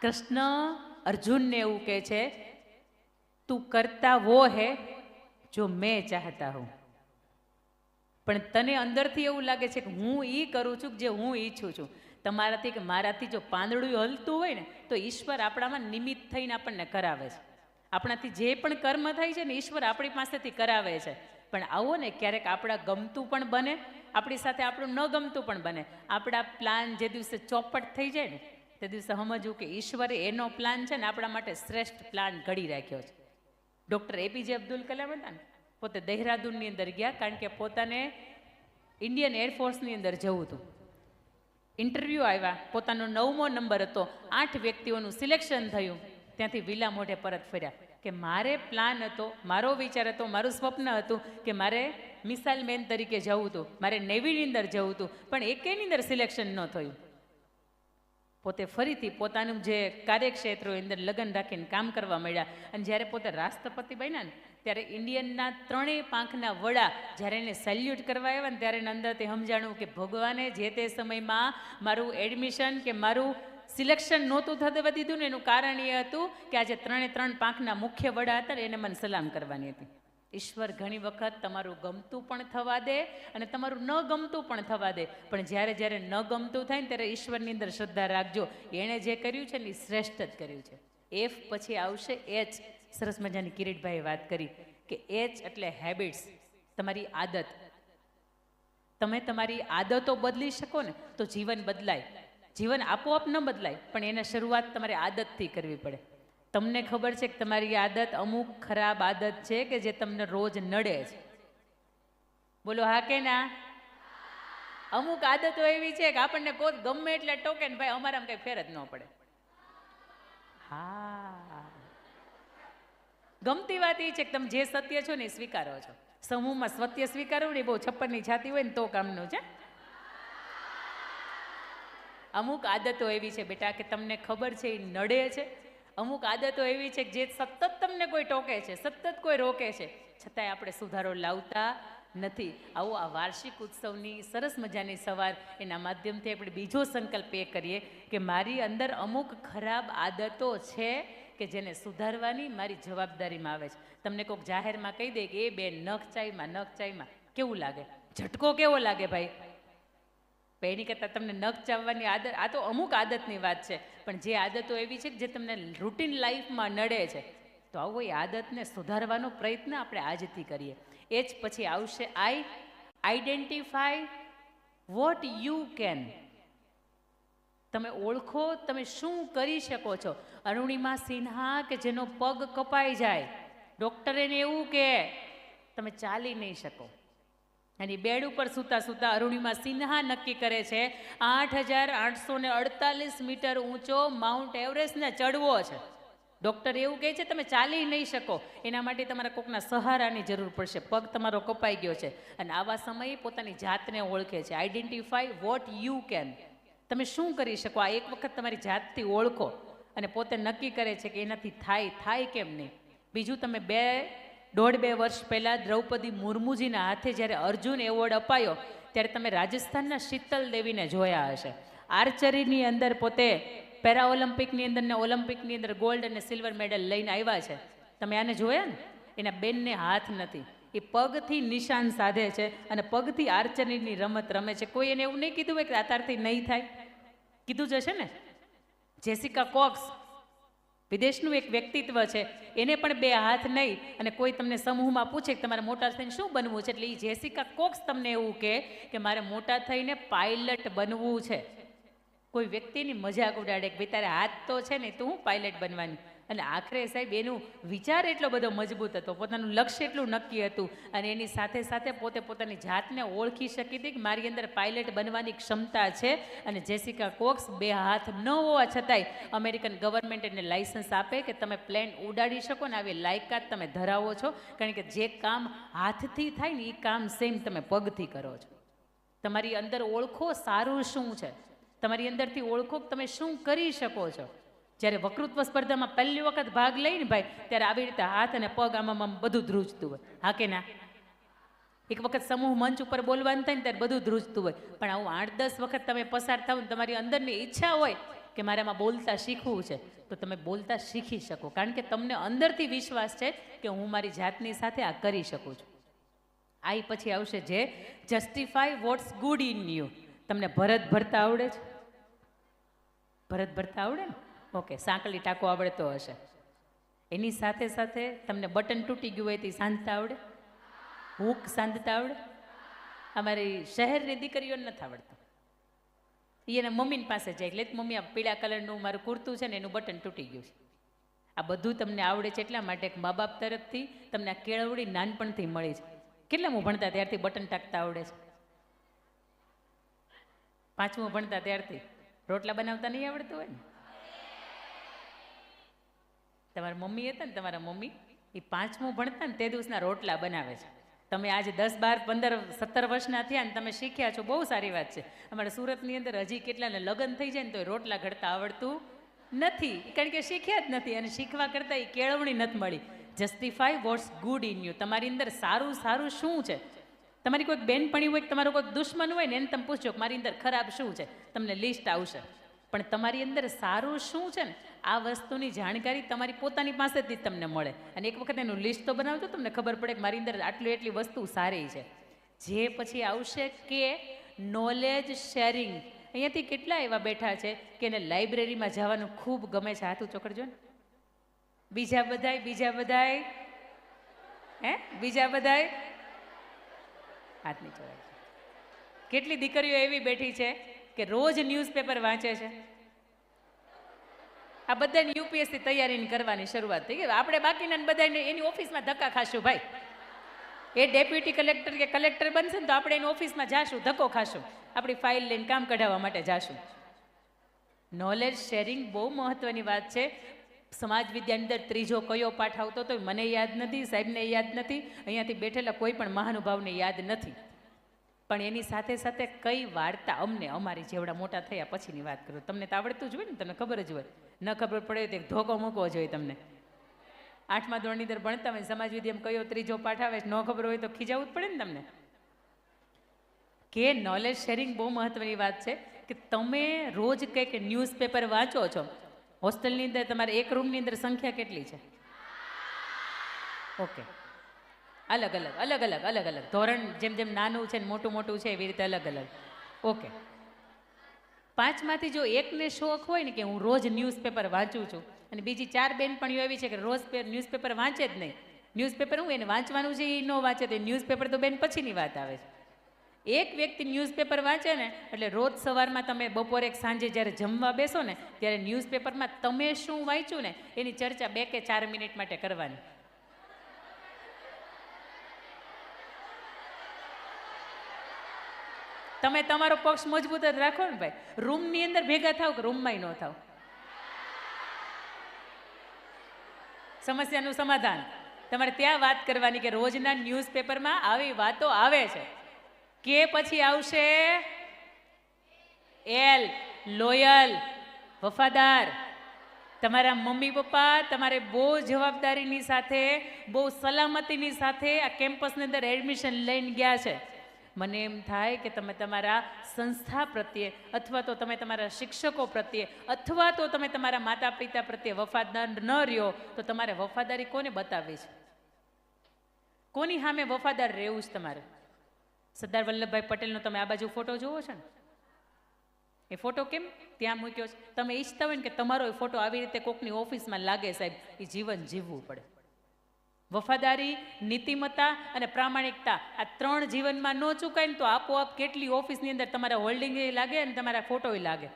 કૃષ્ણ અર્જુનને એવું કહે છે, તું કરતા વો હે જો મેં ચાહતા હું. પણ તને અંદરથી એવું લાગે છે કે હું એ કરું છું જે હું ઈચ્છું છું. તમારાથી કે મારાથી જો પાંદડું હલતું હોય ને તો ઈશ્વર આપણામાં નિમિત્ત થઈને આપણને કરાવે છે. આપણાથી જે પણ કર્મ થાય છે ને ઈશ્વર આપણી પાસેથી કરાવે છે. પણ આવો ને ક્યારેક આપણા ગમતું પણ બને, આપણી સાથે આપણું ન ગમતું પણ બને. આપણા પ્લાન જે દિવસે ચોપટ થઈ જાય ને તે દિવસે સમજવું કે ઈશ્વરે એનો પ્લાન છે ને આપણા માટે શ્રેષ્ઠ પ્લાન ઘડી રાખ્યો છે. ડૉક્ટર એપીજે અબ્દુલ કલામ હતા ને, પોતે દહેરાદૂનની અંદર ગયા કારણ કે પોતાને ઇન્ડિયન એરફોર્સની અંદર જવું હતું. ઇન્ટરવ્યૂ આવ્યા, પોતાનો 9મો નંબર હતો, 8 વ્યક્તિઓનું સિલેક્શન થયું. ત્યાંથી વિલા મોઢે પરત ફર્યા કે મારે પ્લાન હતો, મારો વિચાર હતો, મારું સ્વપ્ન હતું કે મારે મિસાઇલ મેન તરીકે જવું હતું, મારે નેવીની અંદર જવું હતું, પણ એકેની અંદર સિલેક્શન ન થયું. પોતે ફરીથી પોતાનું જે કાર્યક્ષેત્રો અંદર લગ્ન રાખીને કામ કરવા મળ્યા. અને જ્યારે પોતે રાષ્ટ્રપતિ બન્યા ને ત્યારે ઇન્ડિયનના 3 પાંખના વડા જ્યારે એને સેલ્યુટ કરવા આવ્યા ને ત્યારે એને અંદરથી સમજાણું કે ભગવાને જે તે સમયમાં મારું એડમિશન કે મારું સિલેક્શન નહોતું થવા દીધું ને એનું કારણ એ હતું કે આજે 3 પાંખના મુખ્ય વડા હતા ને એને મને સલામ કરવાની હતી. ઈશ્વર ઘણી વખત તમારું ગમતું પણ થવા દે અને તમારું ન ગમતું પણ થવા દે, પણ જ્યારે જ્યારે ન ગમતું થાય ને ત્યારે ઈશ્વરની અંદર શ્રદ્ધા રાખજો. એણે જે કર્યું છે ને એ શ્રેષ્ઠ જ કર્યું છે. એફ પછી આવશે એચ. સરસ મજાની કિરીટભાઈએ વાત કરી કે એચ એટલે હેબિટ્સ, તમારી આદત. તમે તમારી આદતો બદલી શકો ને તો જીવન બદલાય. જીવન આપોઆપ ન બદલાય, પણ એને શરૂઆત તમારે આદતથી કરવી પડે. તમને ખબર છે કે તમારી આદત અમુક ખરાબ આદત છે કે જે તમને રોજ નડે છે. બોલો હા કે ના? અમુક આદતો એવી છે કે આપણને કોઈ ગમે એટલે ટોકે ને ભાઈ અમારામાં કઈ ફેર જ ન પડે. હા, ગમતી વાત એ છે કે તમે જે સત્ય છો ને એ સ્વીકારો છો. સમૂહમાં સત્ય સ્વીકારવું ને બહુ છપ્પરની છાતી હોય ને તો કામનું છે. અમુક આદતો એવી છે બેટા કે તમને ખબર છે એ નડે છે. અમુક આદતો એવી છે કે જે સતત તમને કોઈ ટોકે છે, સતત કોઈ રોકે છે, છતાંય આપણે સુધારો લાવતા નથી. આવો આ વાર્ષિક ઉત્સવની સરસ મજાની સવાર, એના માધ્યમથી આપણે બીજો સંકલ્પ એ કરીએ કે મારી અંદર અમુક ખરાબ આદતો છે કે જેને સુધારવાની મારી જવાબદારીમાં આવે છે. તમને કોઈક જાહેરમાં કહી દે કે એ બેન નખ ચાઈમાં, કેવું લાગે? ઝટકો કેવો લાગે ભાઈ? એની કરતાં તમને નખ ચાવવાની આદત, આ તો અમુક આદતની વાત છે, પણ જે આદતો એવી છે કે જે તમને રૂટીન લાઈફમાં નડે છે, તો આવો એ આદતને સુધારવાનો પ્રયત્ન આપણે આજથી કરીએ. એ જ પછી આવશે આઈડેન્ટિફાય વોટ યુ કેન. તમે ઓળખો તમે શું કરી શકો છો. અરુણિમા સિન્હા કે જેનો પગ કપાઈ જાય, ડૉક્ટરે એવું કે તમે ચાલી નહીં શકો, અને બેડ ઉપર સૂતા સૂતા અરુણિમા સિન્હા નક્કી કરે છે 8,848 મીટર ઊંચો માઉન્ટ એવરેસ્ટને ચડવો છે. ડૉક્ટર એવું કહે છે તમે ચાલી નહીં શકો, એના માટે તમારા કોકના સહારાની જરૂર પડશે. પગ તમારો કપાઈ ગયો છે, અને આવા સમયે પોતાની જાતને ઓળખે છે. Identify what you can. તમે શું કરી શકો, આ એક વખત તમારી જાતથી ઓળખો અને પોતે નક્કી કરે છે કે એનાથી થાય કેમ નહીં. બીજું, તમે 1.5-2 વર્ષ પહેલાં દ્રૌપદી મુર્મુજીના હાથે જ્યારે અર્જુન એવોર્ડ અપાયો ત્યારે તમે રાજસ્થાનના શીતલ દેવીને જોયા હશે. આર્ચરીની અંદર પોતે પેરા ઓલિમ્પિકની અંદર ને ઓલિમ્પિકની અંદર ગોલ્ડ અને સિલ્વર મેડલ લઈને આવ્યા છે. તમે આને જોયા ને? એના બેનને હાથ નથી, એ પગથી નિશાન સાધે છે અને પગથી આર્ચરીની રમત રમે છે. કોઈ એને એવું નહીં કીધું હોય કે આતારથી નહીં થાય? કીધું જશે ને. જેસિકા કોક્સ વિદેશનું એક વ્યક્તિત્વ છે, એને પણ 2 હાથ નહીં, અને કોઈ તમને સમૂહમાં પૂછે કે તમારે મોટા થઈને શું બનવું છે, એટલે એ જેસિકા કોક્સ તમને એવું કહે કે મારે મોટા થઈને પાયલટ બનવું છે. કોઈ વ્યક્તિની મજાક ઉડાડે કે ભાઈ તારે હાથ તો છે ને, તું હું પાયલટ બનવાની. અને આખરે સાહેબ એનું વિચાર એટલો બધો મજબૂત હતો, પોતાનું લક્ષ્ય એટલું નક્કી હતું, અને એની સાથે સાથે પોતે પોતાની જાતને ઓળખી શકી હતી કે મારી અંદર પાયલટ બનવાની ક્ષમતા છે. અને જેસિકા કોક્સ 2 હાથ ન હોવા છતાંય અમેરિકન ગવર્મેન્ટ એને લાઇસન્સ આપે કે તમે પ્લેન ઉડાડી શકો ને આવી લાયકાત તમે ધરાવો છો, કારણ કે જે કામ હાથથી થાય ને એ કામ સેમ તમે પગથી કરો છો. તમારી અંદર ઓળખો સારું શું છે, તમારી અંદરથી ઓળખો કે તમે શું કરી શકો છો. જ્યારે વક્તૃત્વ સ્પર્ધામાં પહેલી વખત ભાગ લઈને ભાઈ, ત્યારે આવી રીતે હાથ અને પગ આમાં બધું ધ્રુજતું હોય. હા કે ના? એક વખત સમૂહ મંચ ઉપર બોલવાનું થાય ને ત્યારે બધું ધ્રુજતું હોય, પણ આવું 8-10 વખત તમે પસાર થાવ ને તમારી અંદરની ઈચ્છા હોય કે મારામાં બોલતા શીખવું છે, તો તમે બોલતા શીખી શકો, કારણ કે તમને અંદરથી વિશ્વાસ છે કે હું મારી જાતની સાથે આ કરી શકું છું. આ પછી આવશે જે justify what's good in you. તમને ભરત ભરતા આવડે છે? ભરત ભરતા આવડે ને? ઓકે, સાંકળી ટાંકો આવડતો હશે. એની સાથે સાથે તમને બટન તૂટી ગયું હોય તે સાંધતા આવડે? હૂક સાંધતા આવડે? અમારી શહેરની દીકરીઓને નથી આવડતું. એને મમ્મીની પાસે જાય એટલે મમ્મી આ પીળા કલરનું મારું કુર્તું છે ને એનું બટન તૂટી ગયું છે. આ બધું તમને આવડે છે એટલા માટે મા બાપ તરફથી તમને આ કેળવણી નાનપણથી મળી છે. કેટલામું ભણતા ત્યારથી બટન ટાંકતા આવડે છે? 5મું ભણતા ત્યારથી. રોટલા બનાવતા નહીં આવડતું હોય ને? તમારા મમ્મી હતા ને, તમારા મમ્મી એ 5મું ભણતા ને તે દિવસના રોટલા બનાવે છે. તમે આજે 10, 12, 15, 17 વર્ષના થયા ને તમે શીખ્યા છો, બહુ સારી વાત છે. અમારા સુરતની અંદર હજી કેટલાને લગ્ન થઈ જાય ને તો એ રોટલા ઘડતા આવડતું નથી, કારણ કે શીખ્યા જ નથી. અને શીખવા કરતાં એ કેળવણી નથી મળી. Justify what's good in you. તમારી અંદર સારું સારું શું છે? તમારી કોઈક બેનપણી હોય, તમારો કોઈક દુશ્મન હોય ને એને તમે પૂછો કે મારી અંદર ખરાબ શું છે, તમને લિસ્ટ આવશે. પણ તમારી અંદર સારું શું છે ને, આ વસ્તુની જાણકારી તમારી પોતાની પાસેથી જ તમને મળે. અને એક વખત એનું લિસ્ટ તો બનાવજો, તમને ખબર પડે કે મારી અંદર આટલી એટલી વસ્તુ સારી છે. જે પછી આવશે કે નોલેજ શેરિંગ. અહીંયાથી કેટલા એવા બેઠા છે કે એને લાઇબ્રેરીમાં જવાનું ખૂબ ગમે છે? હાથ ઊંચો કરજો ને. બીજા બધાય બીજા બધાય હાથ નીચે રાખજો. કેટલી દીકરીઓ એવી બેઠી છે કે રોજ ન્યૂઝપેપર વાંચે છે? આ બધાને યુપીએસસી તૈયારીની કરવાની શરૂઆત થઈ ગઈ. આપણે બાકીના બધાને એની ઓફિસમાં ધક્કા ખાશું ભાઈ. એ ડેપ્યુટી કલેક્ટર કે કલેક્ટર બનશે ને તો આપણે એની ઓફિસમાં જાશું, ધક્કો ખાશું, આપણી ફાઇલ લઈને કામ કઢાવવા માટે જાશું. નોલેજ શેરિંગ બહુ મહત્વની વાત છે. સમાજ વિદ્યાની અંદર 3જો કયો પાઠ આવતો તો મને યાદ નથી, સાહેબને યાદ નથી, અહીંયાથી બેઠેલા કોઈ પણ મહાનુભાવને યાદ નથી. પણ એની સાથે સાથે કઈ વાર્તા અમને અમારી જેવડા મોટા થયા પછીની વાત કરું. તમને તો આવડતું જ હોય ને, તમને ખબર જ હોય. ન ખબર પડે તો એક ધોકો મૂકવો જોઈએ તમને. 8મા ધોરણની અંદર ભણતા હોય, સમાજ વિદ્યામાં કયો 3જો પાઠ આવે, ન ખબર હોય તો ખીજાવું જ પડે ને તમને. કે નોલેજ શેરિંગ બહુ મહત્વની વાત છે કે તમે રોજ કંઈક ન્યૂઝપેપર વાંચો છો. હોસ્ટેલની અંદર તમારે એક રૂમની અંદર સંખ્યા કેટલી છે? ઓકે, અલગ અલગ ધોરણ, જેમ જેમ નાનું છે ને મોટું મોટું છે એવી રીતે અલગ અલગ. ઓકે, 5માંથી જો એકને શોખ હોય ને કે હું રોજ ન્યૂઝપેપર વાંચું છું, અને બીજી 4 બેનપણીઓ એવી છે કે રોજ ન્યૂઝપેપર વાંચે જ નહીં. ન્યૂઝપેપર હું એને વાંચવાનું છે એ ન વાંચે તો ન્યૂઝપેપર તો બેન પછીની વાત આવે છે. એક વ્યક્તિ ન્યૂઝપેપર વાંચે ને એટલે રોજ સવારમાં તમે બપોરે સાંજે જ્યારે જમવા બેસો ને ત્યારે ન્યૂઝપેપરમાં તમે શું વાંચ્યું ને એની ચર્ચા 2 કે 4 મિનિટ માટે કરવાની. તમે તમારો પક્ષ મજબૂત જ રાખો ને ભાઈ. રૂમની અંદર ભેગા થાવ કે રૂમમાં ન થાવ. સમસ્યાનું સમાધાન તમારે ત્યાં વાત કરવાની કે રોજના ન્યૂઝપેપરમાં આવી વાતો આવે છે. કે પછી આવશે એલ, લોયલ, વફાદાર. તમારા મમ્મી પપ્પા તમારે બહુ જવાબદારીની સાથે, બહુ સલામતીની સાથે આ કેમ્પસની અંદર એડમિશન લઈને ગયા છે. મને એમ થાય કે તમે તમારા સંસ્થા પ્રત્યે, અથવા તો તમે તમારા શિક્ષકો પ્રત્યે, અથવા તો તમે તમારા માતા પિતા પ્રત્યે વફાદાર ન રહ્યો તો તમારે વફાદારી કોને બતાવવી છે? કોની સામે વફાદાર રહેવું છે તમારે? સરદાર વલ્લભભાઈ પટેલનો તમે આ બાજુ ફોટો જોવો છો ને, એ ફોટો કેમ ત્યાં મૂક્યો છે? તમે ઈચ્છતા હોય ને કે તમારો એ ફોટો આવી રીતે કોકની ઓફિસમાં લાગે, સાહેબ એ જીવન જીવવું પડે. વફાદારી, નીતિમત્તા અને પ્રામાણિકતા આ 3 જીવનમાં ન ચૂકાય ને તો આપોઆપ કેટલી ઓફિસની અંદર તમારા હોલ્ડિંગ લાગે અને તમારા ફોટોય લાગે.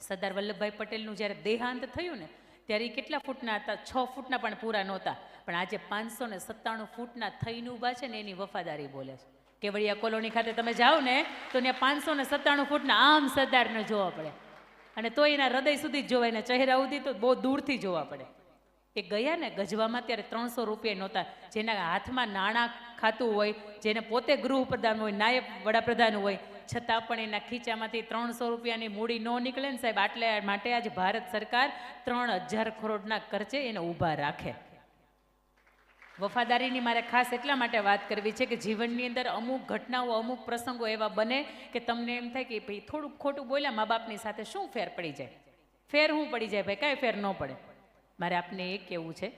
સરદાર વલ્લભભાઈ પટેલનું જ્યારે દેહાંત થયું ને ત્યારે એ કેટલા ફૂટના હતા? 6 ફૂટના પણ પૂરા નહોતા. પણ આજે 597 ફૂટના થઈને ઊભા છે ને એની વફાદારી બોલે છે. કેવડિયા કોલોની ખાતે તમે જાઓ ને તો ત્યાં 597 ફૂટના આમ સરદારને જોવા પડે, અને તો એના હૃદય સુધી જ જોવાય, એના ચહેરા સુધી તો બહુ દૂરથી જોવા પડે. એ ગયા ને ગજવામાં ત્યારે 300 રૂપિયા નહોતા. જેના હાથમાં નાણાં ખાતું હોય, જેને પોતે ગૃહપ્રધાન હોય, નાયબ વડાપ્રધાન હોય, છતાં પણ એના ખીચામાંથી 300 રૂપિયાની મૂડી ન નીકળે ને સાહેબ. આટલે માટે આજે ભારત સરકાર 3000 કરોડના ખર્ચે એને ઊભા રાખે. વફાદારીની મારે ખાસ એટલા માટે વાત કરવી છે કે જીવનની અંદર અમુક ઘટનાઓ, અમુક પ્રસંગો એવા બને કે તમને એમ થાય કે ભાઈ થોડુંક ખોટું બોલ્યા મા બાપની સાથે શું ફેર પડી જાય. ફેર શું પડી જાય ભાઈ? કાંઈ ફેર ન પડે. મારે આપને એ કહેવું છે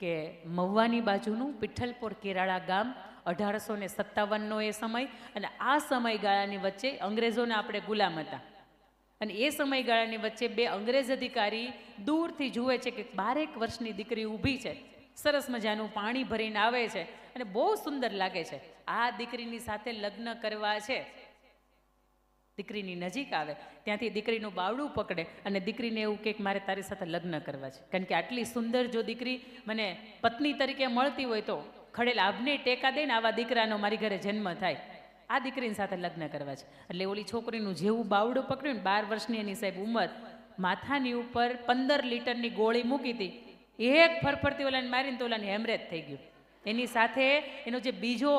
કે મહુવાની બાજુનું પિઠ્ઠલપુર કેરાળા ગામ 1857નો એ સમય, અને આ સમયગાળાની વચ્ચે અંગ્રેજોને આપણે ગુલામ હતા, અને એ સમયગાળાની વચ્ચે બે અંગ્રેજ અધિકારી દૂરથી જુએ છે કે 12 વર્ષની દીકરી ઊભી છે, સરસ મજાનું પાણી ભરીને આવે છે અને બહુ સુંદર લાગે છે, આ દીકરીની સાથે લગ્ન કરવા છે. દીકરીની નજીક આવે ત્યાંથી દીકરીનું બાવડું પકડે અને દીકરીને એવું કહે કે મારે તારી સાથે લગ્ન કરવા છે, કારણ કે આટલી સુંદર જો દીકરી મને પત્ની તરીકે મળતી હોય તો ખડેલ આભને ટેકા દઈને આવા દીકરાનો મારી ઘરે જન્મ થાય, આ દીકરીની સાથે લગ્ન કરવા છે. એટલે ઓલી છોકરીનું જેવું બાવડું પકડ્યું ને, 12 વર્ષની એની સાહેબ ઉંમર, માથાની ઉપર 15 લીટરની ગોળી મૂકી હતી, એક ફરફરતી ઓલાને મારીને તો ઓલાને હેમરેજ થઈ ગયું. એની સાથે એનો જે બીજો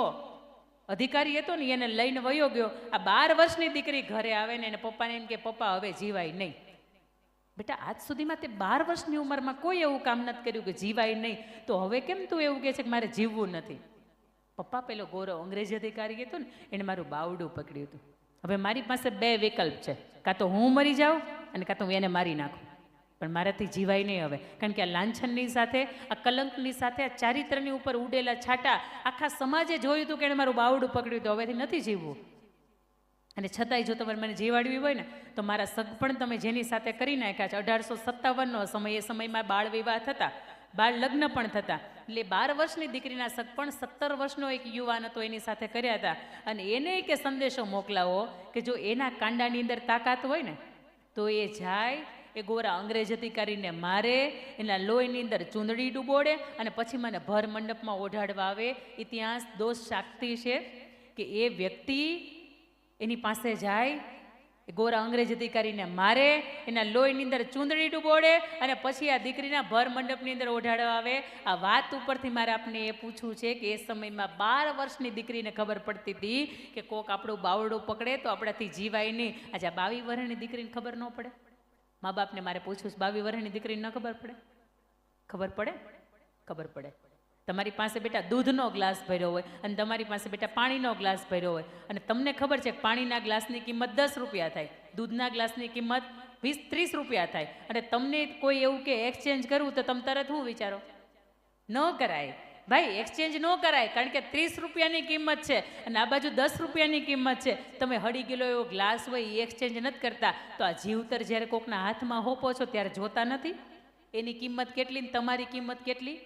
અધિકારી હતો ને એને લઈને વયો ગયો. આ 12 વર્ષની દીકરી ઘરે આવે ને એને પપ્પાને એમ કે પપ્પા હવે જીવાય નહીં. બેટા આજ સુધીમાં તે 12 વર્ષની ઉંમરમાં કોઈ એવું કામ નથી કર્યું કે જીવાય નહીં, તો હવે કેમ તું એવું કહે છે કે મારે જીવવું નથી? પપ્પા પેલો ગૌરવ અંગ્રેજી અધિકારી હતો ને એને મારું બાવડું પકડ્યું હતું. હવે મારી પાસે 2 વિકલ્પ છે, કાં તો હું મરી જાઉં અને કાં તો હું એને મારી નાખું, પણ મારાથી જીવાય નહીં હવે, કારણ કે આ લાંછનની સાથે, આ કલંકની સાથે, આ ચારિત્રની ઉપર ઉડેલા છાંટા આખા સમાજે જોયું હતું કે એને મારું બાવડું પકડ્યું હતું, હવેથી નથી જીવવું. અને છતાંય જો તમારે મને જીવાડવી હોય ને તો મારા સગપણ તમે જેની સાથે કરી નાખ્યા છે, 1857નો સમય, એ સમયમાં બાળ વિવાહ થતા, બાળ લગ્ન પણ થતા, એટલે 12 વર્ષની દીકરીના સગપણ 17 વર્ષનો એક યુવાન હતો એની સાથે કર્યા હતા. અને એને કે સંદેશો મોકલાવો કે જો એના કાંડાની અંદર તાકાત હોય ને તો એ જાય, એ ગોરા અંગ્રેજ અધિકારીને મારે, એના લોહીની અંદર ચૂંદડી ડૂબોડે અને પછી મને ભર મંડપમાં ઓઢાડવા આવે. ઇતિહાસ દોષ સાક્ષી છે કે એ વ્યક્તિ એની પાસે જાય, એ ગોરા અંગ્રેજ અધિકારીને મારે, એના લોહીની અંદર ચૂંદડી ડૂબોડે અને પછી આ દીકરીના ભર મંડપની અંદર ઓઢાડવા આવે. આ વાત ઉપરથી મારે આપને એ પૂછવું છે કે એ સમયમાં 12 વર્ષની દીકરીને ખબર પડતી હતી કે કોક આપણું બાવડું પકડે તો આપણાથી જીવાય નહીં. આજે આ 22 વર્ષની દીકરીને ખબર ન પડે? મા બાપને મારે પૂછવું છે, 22 વર્ષની દીકરીને ન ખબર પડે? ખબર પડે? ખબર પડે. તમારી પાસે બેટા દૂધનો ગ્લાસ ભર્યો હોય અને તમારી પાસે બેટા પાણીનો ગ્લાસ ભર્યો હોય, અને તમને ખબર છે કે પાણીના ગ્લાસની કિંમત 10 રૂપિયા થાય, દૂધના ગ્લાસની કિંમત 20-30 રૂપિયા થાય, અને તમને કોઈ એવું કે એક્સચેન્જ કરવું તો તમે તરત શું વિચારો? ન કરાય ભાઈ, એક્સચેન્જ ન કરાય, કારણ કે 30 રૂપિયાની કિંમત છે અને આ બાજુ 10 રૂપિયાની કિંમત છે. તમે હળી ગયેલો એવો ગ્લાસ હોય એ એક્સચેન્જ નથી કરતા, તો આ જીવતર જ્યારે કોકના હાથમાં હોપો છો ત્યારે જોતા નથી એની કિંમત કેટલી ને તમારી કિંમત કેટલી?